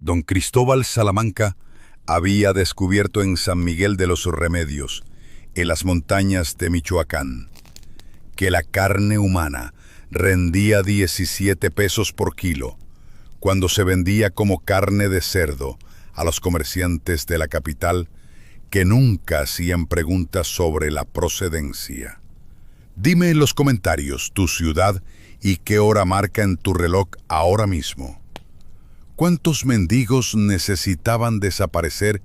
Don Cristóbal Salamanca había descubierto en San Miguel de los Remedios, en las montañas de Michoacán, que la carne humana rendía 17 pesos por kilo, cuando se vendía como carne de cerdo a los comerciantes de la capital, que nunca hacían preguntas sobre la procedencia. Dime en los comentarios tu ciudad y qué hora marca en tu reloj ahora mismo. ¿Cuántos mendigos necesitaban desaparecer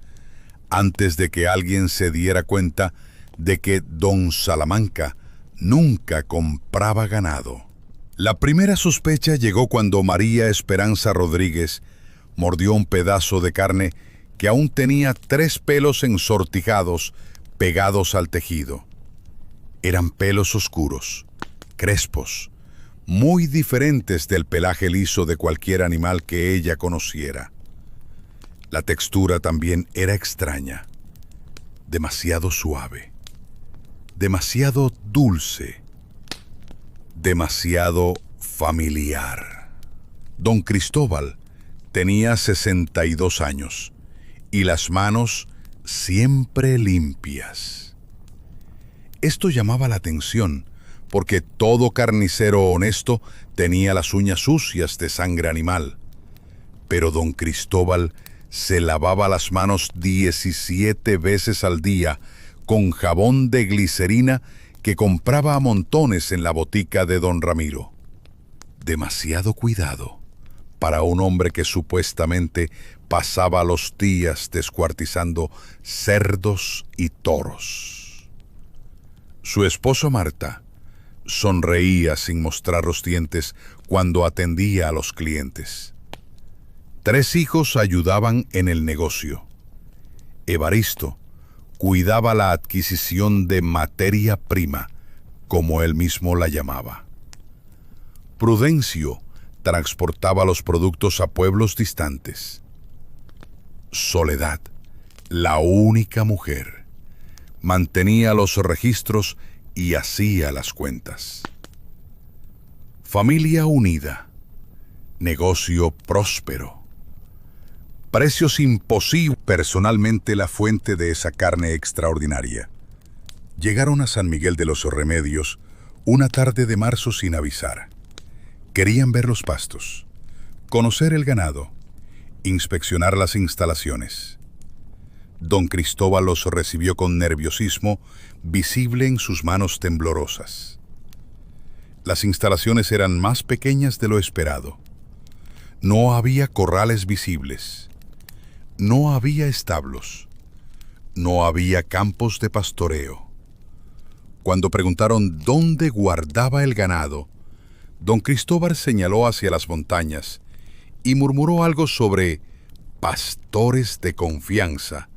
antes de que alguien se diera cuenta de que don Salamanca nunca compraba ganado? La primera sospecha llegó cuando María Esperanza Rodríguez mordió un pedazo de carne que aún tenía 3 pelos ensortijados pegados al tejido. Eran pelos oscuros, crespos, muy diferentes del pelaje liso de cualquier animal que ella conociera. La textura también era extraña, demasiado suave, demasiado dulce, demasiado familiar. Don Cristóbal tenía 62 años y las manos siempre limpias. Esto llamaba la atención porque todo carnicero honesto tenía las uñas sucias de sangre animal. Pero don Cristóbal se lavaba las manos 17 veces al día con jabón de glicerina que compraba a montones en la botica de don Ramiro. Demasiado cuidado para un hombre que supuestamente pasaba los días descuartizando cerdos y toros. Su esposa Marta sonreía sin mostrar los dientes cuando atendía a los clientes. 3 hijos ayudaban en el negocio. Evaristo cuidaba la adquisición de materia prima, como él mismo la llamaba. Prudencio transportaba los productos a pueblos distantes. Soledad, la única mujer, mantenía los registros y hacía las cuentas. Familia unida, negocio próspero, precios imposibles. Personalmente la fuente de esa carne extraordinaria. Llegaron a San Miguel de los Remedios una tarde de marzo sin avisar. Querían ver los pastos, conocer el ganado, inspeccionar las instalaciones. Don Cristóbal los recibió con nerviosismo visible en sus manos temblorosas. Las instalaciones eran más pequeñas de lo esperado. No había corrales visibles. No había establos. No había campos de pastoreo. Cuando preguntaron dónde guardaba el ganado, don Cristóbal señaló hacia las montañas y murmuró algo sobre pastores de confianza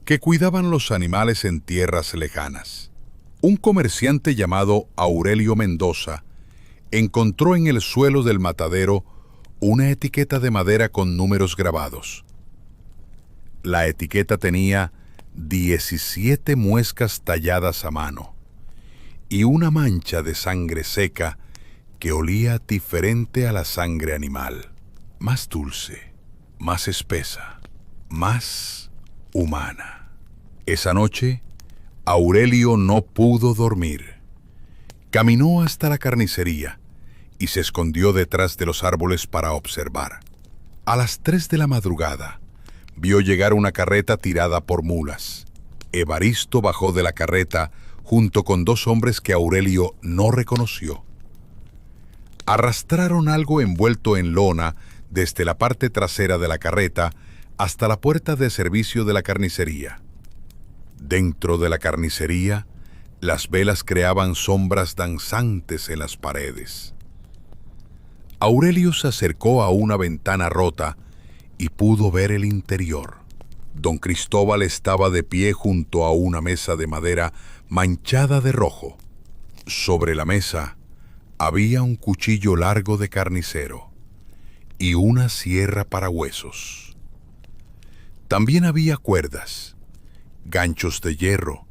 que cuidaban los animales en tierras lejanas. Un comerciante llamado Aurelio Mendoza encontró en el suelo del matadero una etiqueta de madera con números grabados. La etiqueta tenía 17 muescas talladas a mano y una mancha de sangre seca que olía diferente a la sangre animal, más dulce, más espesa, más humana. Esa noche, Aurelio no pudo dormir. Caminó hasta la carnicería y se escondió detrás de los árboles para observar. A las 3 de la madrugada, vio llegar una carreta tirada por mulas. Evaristo bajó de la carreta junto con 2 hombres que Aurelio no reconoció. Arrastraron algo envuelto en lona desde la parte trasera de la carreta hasta la puerta de servicio de la carnicería. Dentro de la carnicería, las velas creaban sombras danzantes en las paredes. Aurelio se acercó a una ventana rota y pudo ver el interior. Don Cristóbal estaba de pie junto a una mesa de madera manchada de rojo. Sobre la mesa había un cuchillo largo de carnicero y una sierra para huesos. También había cuerdas, ganchos de hierro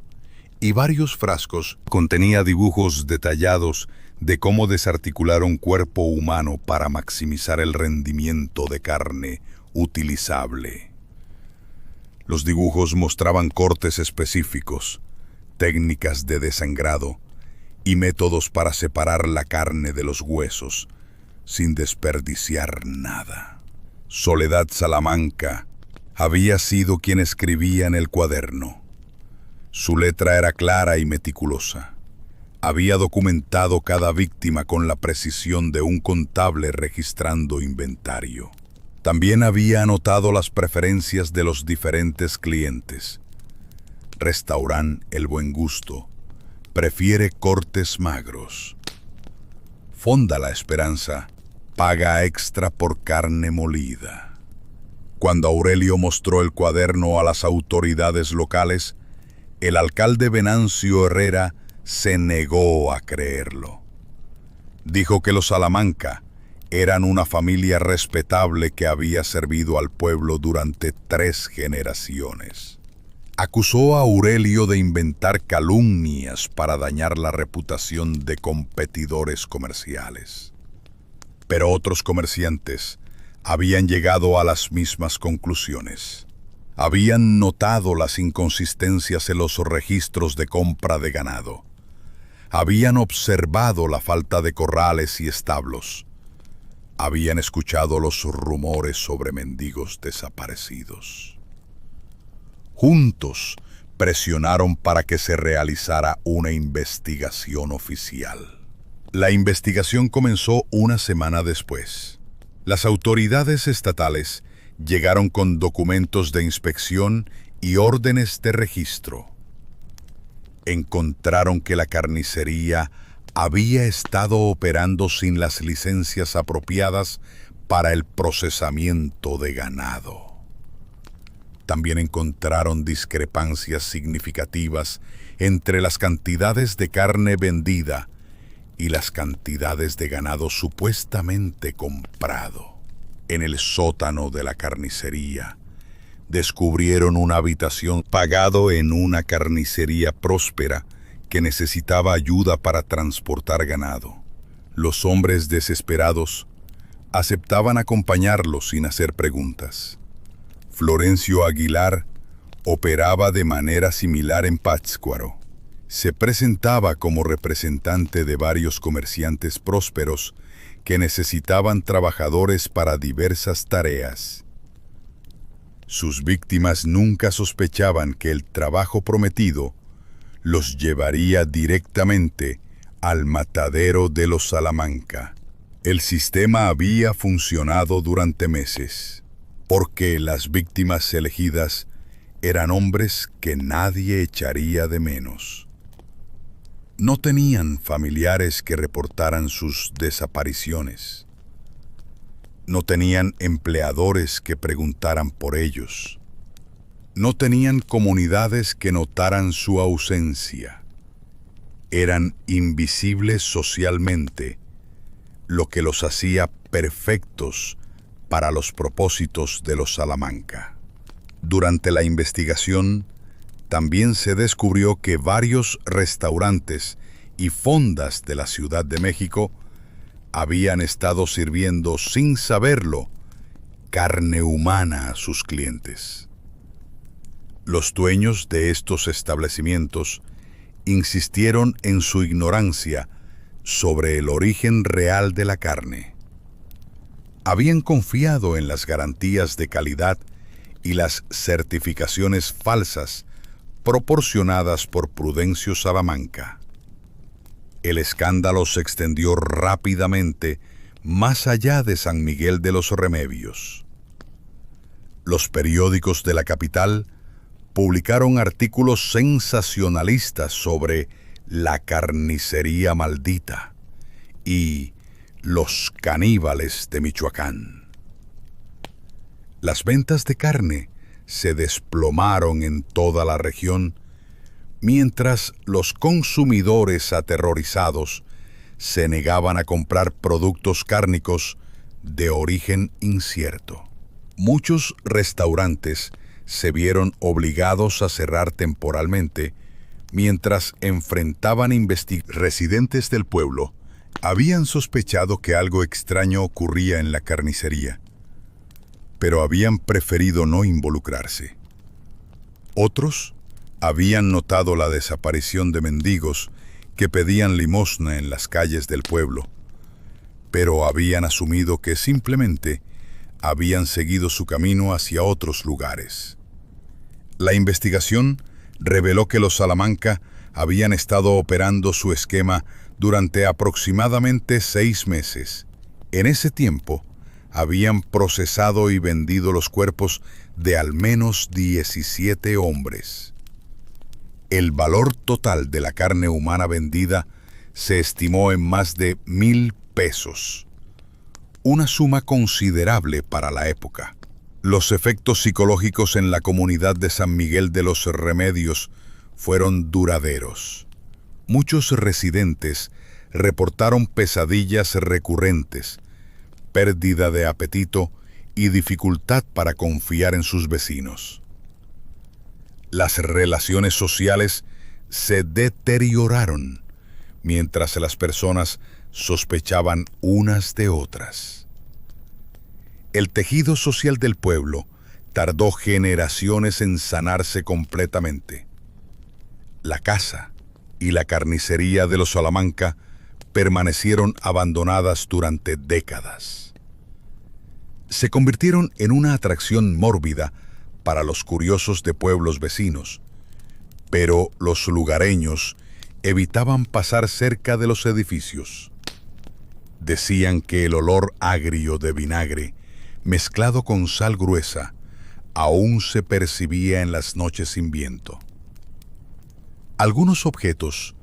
y varios frascos. Contenía dibujos detallados de cómo desarticular un cuerpo humano para maximizar el rendimiento de carne utilizable. Los dibujos mostraban cortes específicos, técnicas de desangrado y métodos para separar la carne de los huesos, sin desperdiciar nada. Soledad Salamanca había sido quien escribía en el cuaderno. Su letra era clara y meticulosa. Había documentado cada víctima con la precisión de un contable registrando inventario. También había anotado las preferencias de los diferentes clientes. Restaurant El Buen Gusto prefiere cortes magros. Fonda La Esperanza paga extra por carne molida. Cuando Aurelio mostró el cuaderno a las autoridades locales, el alcalde Venancio Herrera se negó a creerlo. Dijo que los Salamanca eran una familia respetable que había servido al pueblo durante 3 generaciones. Acusó a Aurelio de inventar calumnias para dañar la reputación de competidores comerciales. Pero otros comerciantes habían llegado a las mismas conclusiones. Habían notado las inconsistencias en los registros de compra de ganado. Habían observado la falta de corrales y establos. Habían escuchado los rumores sobre mendigos desaparecidos. Juntos presionaron para que se realizara una investigación oficial. La investigación comenzó una semana después. Las autoridades estatales llegaron con documentos de inspección y órdenes de registro. Encontraron que la carnicería había estado operando sin las licencias apropiadas para el procesamiento de ganado. También encontraron discrepancias significativas entre las cantidades de carne vendida y las cantidades de ganado supuestamente comprado. En el sótano de la carnicería descubrieron una habitación pagado en una carnicería próspera que necesitaba ayuda para transportar ganado. Los hombres desesperados aceptaban acompañarlos sin hacer preguntas. Florencio Aguilar operaba de manera similar en Pátzcuaro. Se presentaba como representante de varios comerciantes prósperos que necesitaban trabajadores para diversas tareas. Sus víctimas nunca sospechaban que el trabajo prometido los llevaría directamente al matadero de los Salamanca. El sistema había funcionado durante meses, porque las víctimas elegidas eran hombres que nadie echaría de menos. No tenían familiares que reportaran sus desapariciones. No tenían empleadores que preguntaran por ellos. No tenían comunidades que notaran su ausencia. Eran invisibles socialmente, lo que los hacía perfectos para los propósitos de los Salamanca. Durante la investigación, también se descubrió que varios restaurantes y fondas de la Ciudad de México habían estado sirviendo sin saberlo carne humana a sus clientes. Los dueños de estos establecimientos insistieron en su ignorancia sobre el origen real de la carne. Habían confiado en las garantías de calidad y las certificaciones falsas proporcionadas por Prudencio Salamanca. El escándalo se extendió rápidamente más allá de San Miguel de los Remedios. Los periódicos de la capital publicaron artículos sensacionalistas sobre la carnicería maldita y los caníbales de Michoacán. Las ventas de carne se desplomaron en toda la región, mientras los consumidores aterrorizados se negaban a comprar productos cárnicos de origen incierto. Muchos restaurantes se vieron obligados a cerrar temporalmente mientras enfrentaban residentes del pueblo habían sospechado que algo extraño ocurría en la carnicería. pero habían preferido no involucrarse. Otros habían notado la desaparición de mendigos que pedían limosna en las calles del pueblo, pero habían asumido que simplemente habían seguido su camino hacia otros lugares. La investigación reveló que los Salamanca habían estado operando su esquema durante aproximadamente 6 meses. En ese tiempo, habían procesado y vendido los cuerpos de al menos 17 hombres. El valor total de la carne humana vendida se estimó en más de 1,000 pesos, una suma considerable para la época. Los efectos psicológicos en la comunidad de San Miguel de los Remedios fueron duraderos. Muchos residentes reportaron pesadillas recurrentes, pérdida de apetito y dificultad para confiar en sus vecinos. Las relaciones sociales se deterioraron mientras las personas sospechaban unas de otras. El tejido social del pueblo tardó generaciones en sanarse completamente. La casa y la carnicería de los Salamanca permanecieron abandonadas durante décadas. Se convirtieron en una atracción mórbida para los curiosos de pueblos vecinos, pero los lugareños evitaban pasar cerca de los edificios. Decían que el olor agrio de vinagre, mezclado con sal gruesa, aún se percibía en las noches sin viento. Algunos objetos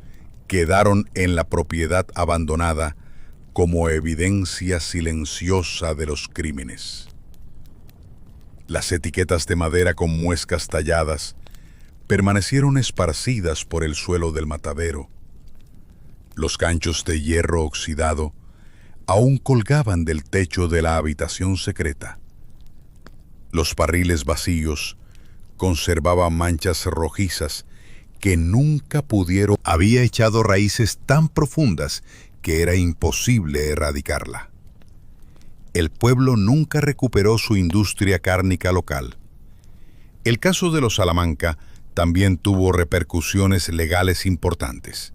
quedaron en la propiedad abandonada como evidencia silenciosa de los crímenes. Las etiquetas de madera con muescas talladas permanecieron esparcidas por el suelo del matadero. Los ganchos de hierro oxidado aún colgaban del techo de la habitación secreta. Los barriles vacíos conservaban manchas rojizas que nunca pudieron. Había echado raíces tan profundas que era imposible erradicarla. El pueblo nunca recuperó su industria cárnica local. El caso de los Salamanca también tuvo repercusiones legales importantes.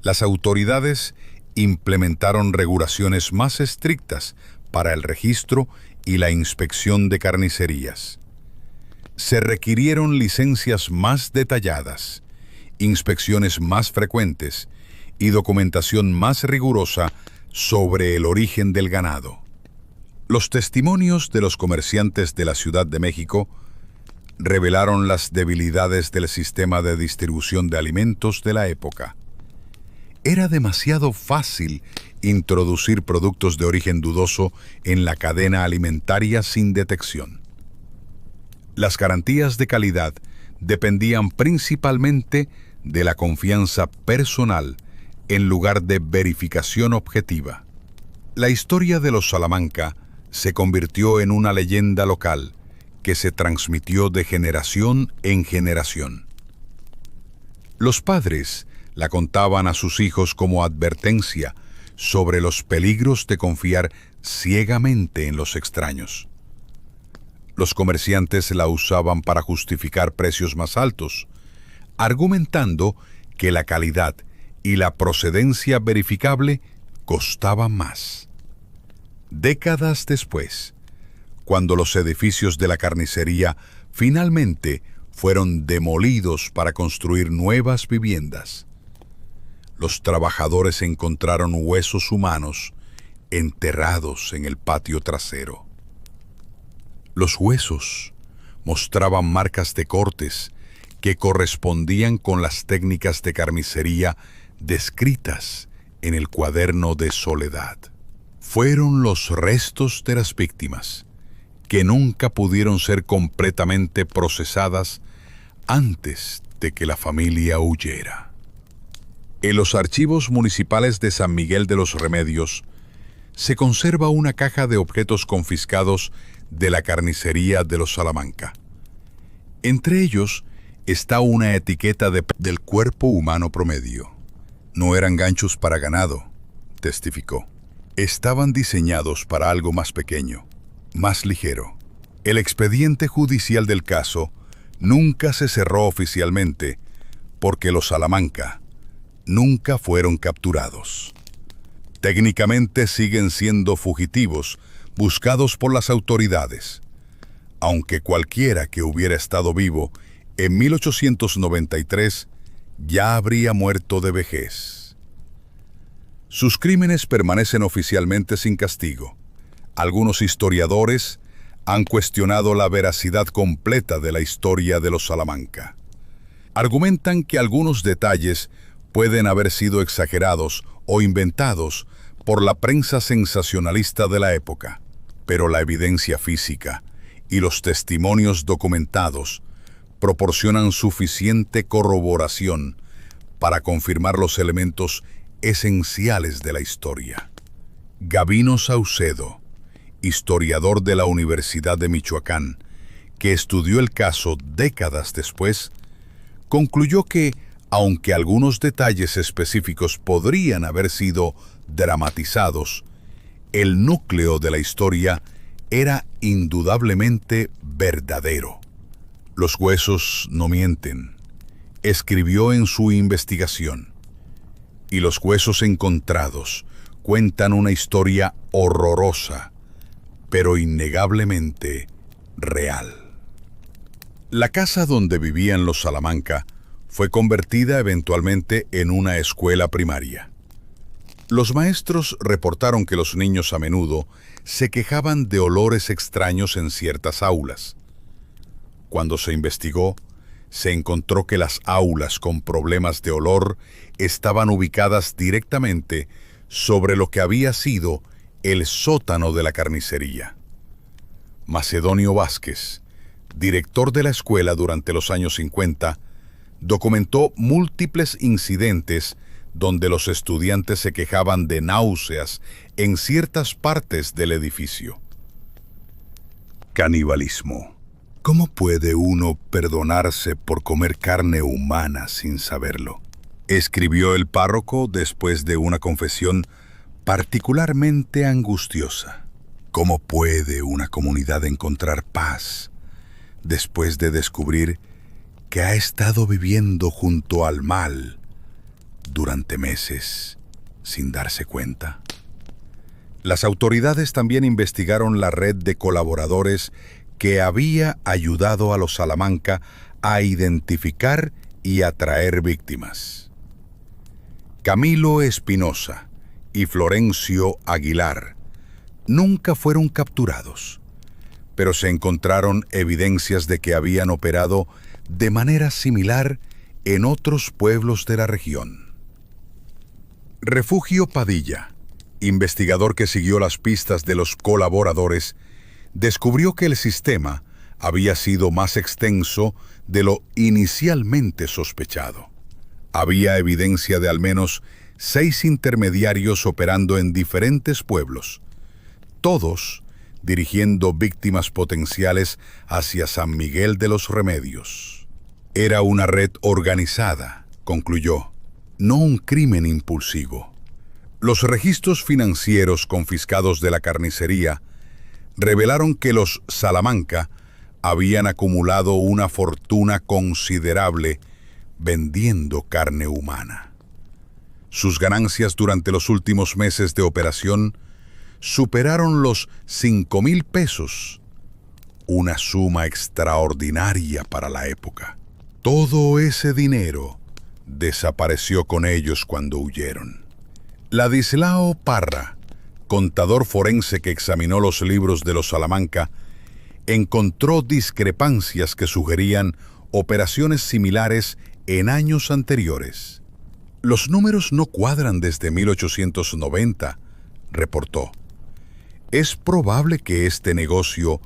Las autoridades implementaron regulaciones más estrictas para el registro y la inspección de carnicerías. Se requirieron licencias más detalladas, inspecciones más frecuentes y documentación más rigurosa sobre el origen del ganado. Los testimonios de los comerciantes de la Ciudad de México revelaron las debilidades del sistema de distribución de alimentos de la época. Era demasiado fácil introducir productos de origen dudoso en la cadena alimentaria sin detección. Las garantías de calidad dependían principalmente de la confianza personal en lugar de verificación objetiva. La historia de los Salamanca se convirtió en una leyenda local que se transmitió de generación en generación. Los padres la contaban a sus hijos como advertencia sobre los peligros de confiar ciegamente en los extraños. Los comerciantes la usaban para justificar precios más altos, argumentando que la calidad y la procedencia verificable costaban más. Décadas después, cuando los edificios de la carnicería finalmente fueron demolidos para construir nuevas viviendas, los trabajadores encontraron huesos humanos enterrados en el patio trasero. Los huesos mostraban marcas de cortes que correspondían con las técnicas de carnicería descritas en el cuaderno de Soledad. Fueron los restos de las víctimas que nunca pudieron ser completamente procesadas antes de que la familia huyera. En los archivos municipales de San Miguel de los Remedios se conserva una caja de objetos confiscados de la carnicería de los Salamanca. Entre ellos está una etiqueta del cuerpo humano promedio. No eran ganchos para ganado, testificó. Estaban diseñados para algo más pequeño, más ligero. El expediente judicial del caso nunca se cerró oficialmente porque los Salamanca nunca fueron capturados. Técnicamente siguen siendo fugitivos buscados por las autoridades, aunque cualquiera que hubiera estado vivo en 1893 ya habría muerto de vejez. Sus crímenes permanecen oficialmente sin castigo. Algunos historiadores han cuestionado la veracidad completa de la historia de los Salamanca. Argumentan que algunos detalles pueden haber sido exagerados o inventados por la prensa sensacionalista de la época, pero la evidencia física y los testimonios documentados proporcionan suficiente corroboración para confirmar los elementos esenciales de la historia. Gabino Saucedo, historiador de la Universidad de Michoacán, que estudió el caso décadas después, concluyó que, aunque algunos detalles específicos podrían haber sido dramatizados, el núcleo de la historia era indudablemente verdadero. Los huesos no mienten, escribió en su investigación, y los huesos encontrados cuentan una historia horrorosa, pero innegablemente real. La casa donde vivían los Salamanca fue convertida eventualmente en una escuela primaria. Los maestros reportaron que los niños a menudo se quejaban de olores extraños en ciertas aulas. Cuando se investigó, se encontró que las aulas con problemas de olor estaban ubicadas directamente sobre lo que había sido el sótano de la carnicería. Macedonio Vázquez, director de la escuela durante los años 50, documentó múltiples incidentes donde los estudiantes se quejaban de náuseas en ciertas partes del edificio. Canibalismo. ¿Cómo puede uno perdonarse por comer carne humana sin saberlo?, escribió el párroco después de una confesión particularmente angustiosa. ¿Cómo puede una comunidad encontrar paz después de descubrir que ha estado viviendo junto al mal durante meses sin darse cuenta? Las autoridades también investigaron la red de colaboradores que había ayudado a los Salamanca a identificar y atraer víctimas. Camilo Espinosa y Florencio Aguilar nunca fueron capturados, pero se encontraron evidencias de que habían operado de manera similar en otros pueblos de la región. Refugio Padilla, investigador que siguió las pistas de los colaboradores, descubrió que el sistema había sido más extenso de lo inicialmente sospechado. Había evidencia de al menos 6 intermediarios operando en diferentes pueblos, todos dirigiendo víctimas potenciales hacia San Miguel de los Remedios. Era una red organizada, concluyó, no un crimen impulsivo. Los registros financieros confiscados de la carnicería revelaron que los Salamanca habían acumulado una fortuna considerable vendiendo carne humana. Sus ganancias durante los últimos meses de operación superaron los 5,000 pesos, una suma extraordinaria para la época. Todo ese dinero desapareció con ellos cuando huyeron. Ladislao Parra, contador forense que examinó los libros de los Salamanca, encontró discrepancias que sugerían operaciones similares en años anteriores. Los números no cuadran desde 1890, reportó. Es probable que este negocio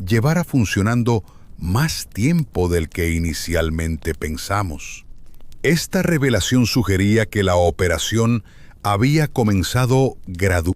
llevara funcionando más tiempo del que inicialmente pensamos. Esta revelación sugería que la operación había comenzado gradualmente